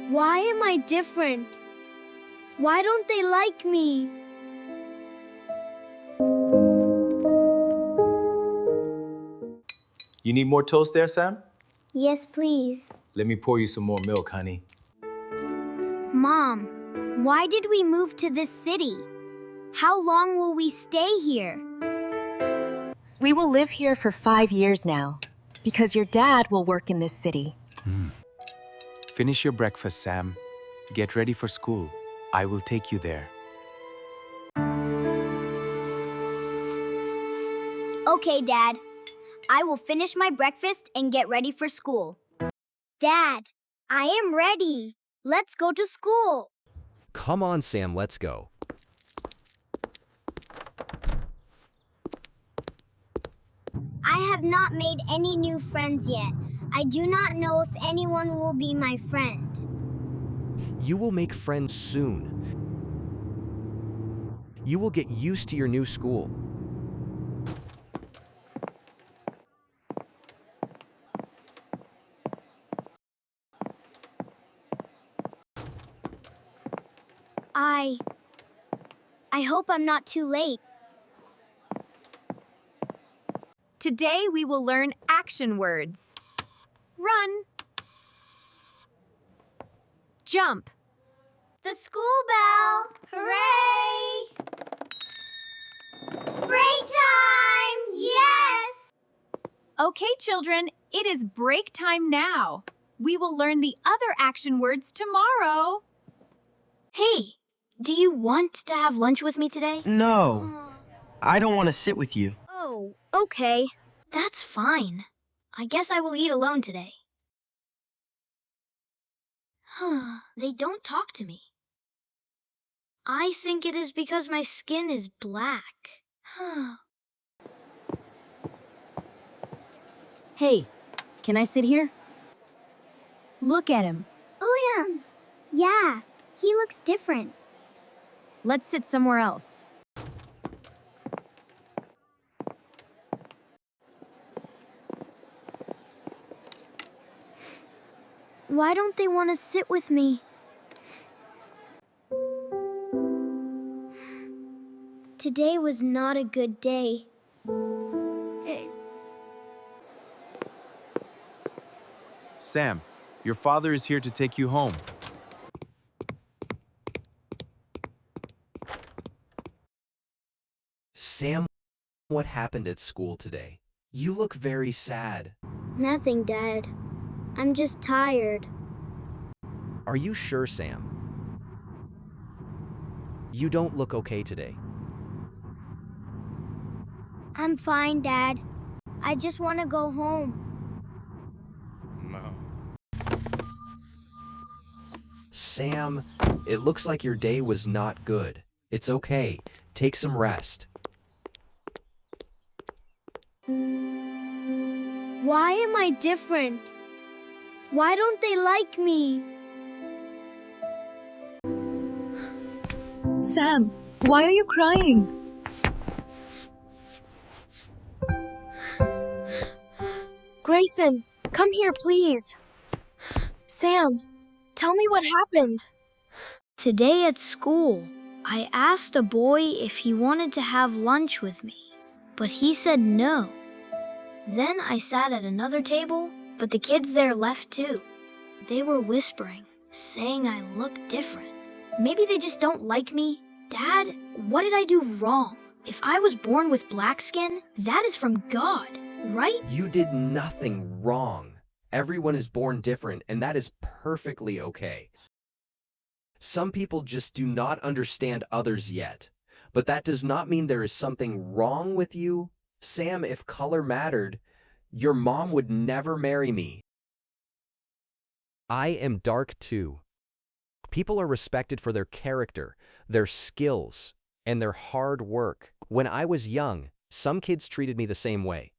Why am I different? Why don't they like me? You need more toast there, Sam? Yes, please. Let me pour you some more milk, honey. Mom, why did we move to this city? How long will we stay here? We will live here for 5 years now, because your dad will work in this city. Finish your breakfast, Sam. Get ready for school. I will take you there. Okay, Dad. I will finish my breakfast and get ready for school. Dad, I am ready. Let's go to school. Come on, Sam, let's go. I have not made any new friends yet. I do not know if anyone will be my friend. You will make friends soon. You will get used to your new school. I hope I'm not too late. Today we will learn action words. Run. Jump. The school bell! Hooray! Break time! Yes! Okay, children, it is break time now. We will learn the other action words tomorrow. Hey, do you want to have lunch with me today? No, I don't want to sit with you. Oh, okay. That's fine. I guess I will eat alone today. They don't talk to me. I think it is because my skin is black. Hey, can I sit here? Look at him. Oh, yeah, he looks different. Let's sit somewhere else. Why don't they want to sit with me? Today was not a good day. Sam, your father is here to take you home. Sam, what happened at school today? You look very sad. Nothing, Dad. I'm just tired. Are you sure, Sam? You don't look okay today. I'm fine, Dad. I just want to go home. No. Sam, it looks like your day was not good. It's okay. Take some rest. Why am I different? Why don't they like me? Sam, why are you crying? Grayson, come here, please. Sam, tell me what happened. Today at school, I asked a boy if he wanted to have lunch with me, but he said no. Then I sat at another table, but the kids there left too. They were whispering, saying I look different. Maybe they just don't like me. Dad, what did I do wrong? If I was born with black skin, that is from God, right? You did nothing wrong. Everyone is born different, and that is perfectly okay. Some people just do not understand others yet, but that does not mean there is something wrong with you. Sam, if color mattered, your mom would never marry me. I am dark too. People are respected for their character, their skills, and their hard work. When I was young, some kids treated me the same way.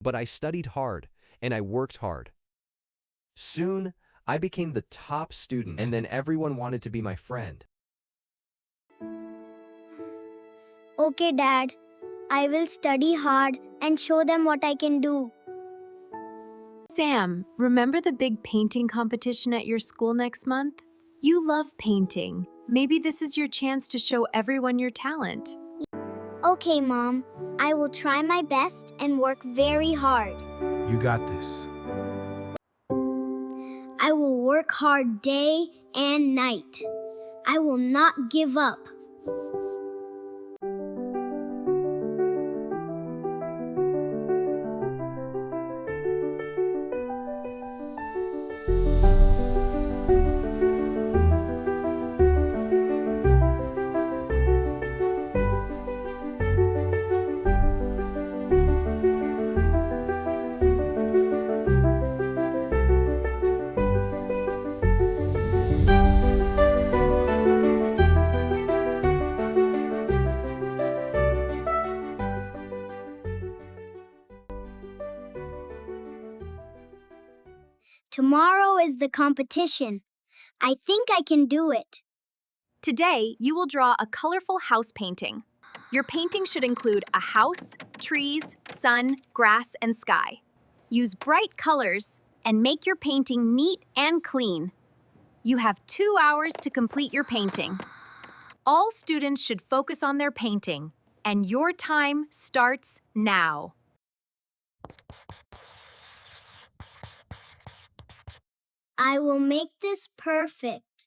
But I studied hard, and I worked hard. Soon, I became the top student, and then everyone wanted to be my friend. Okay, Dad. I will study hard and show them what I can do. Sam, remember the big painting competition at your school next month? You love painting. Maybe this is your chance to show everyone your talent. Okay, Mom. I will try my best and work very hard. You got this. I will work hard day and night. I will not give up. Tomorrow is the competition. I think I can do it. Today, you will draw a colorful house painting. Your painting should include a house, trees, sun, grass, and sky. Use bright colors and make your painting neat and clean. You have 2 hours to complete your painting. All students should focus on their painting, and your time starts now. I will make this perfect.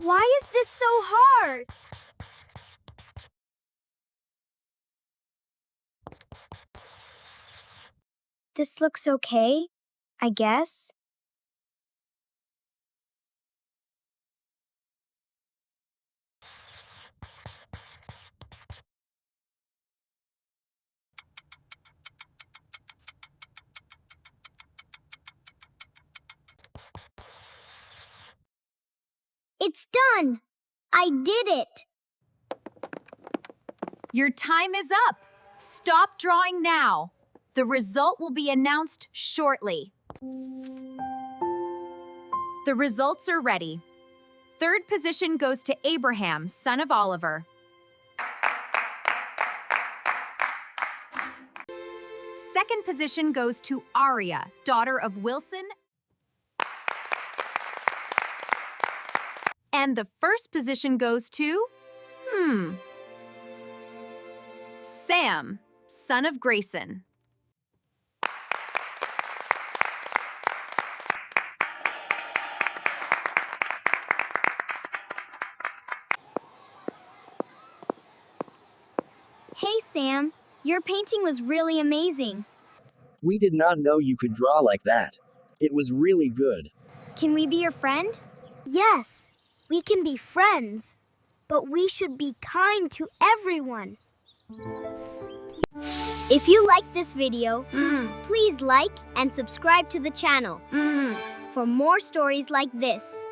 Why is this so hard? This looks okay, I guess. It's done! I did it! Your time is up. Stop drawing now. The result will be announced shortly. The results are ready. Third position goes to Abraham, son of Oliver. Second position goes to Aria, daughter of Wilson. And the first position goes to, Sam, son of Grayson. Hey, Sam. Your painting was really amazing. We did not know you could draw like that. It was really good. Can we be your friend? Yes, we can be friends. But we should be kind to everyone. If you like this video, please like and subscribe to the channel for more stories like this.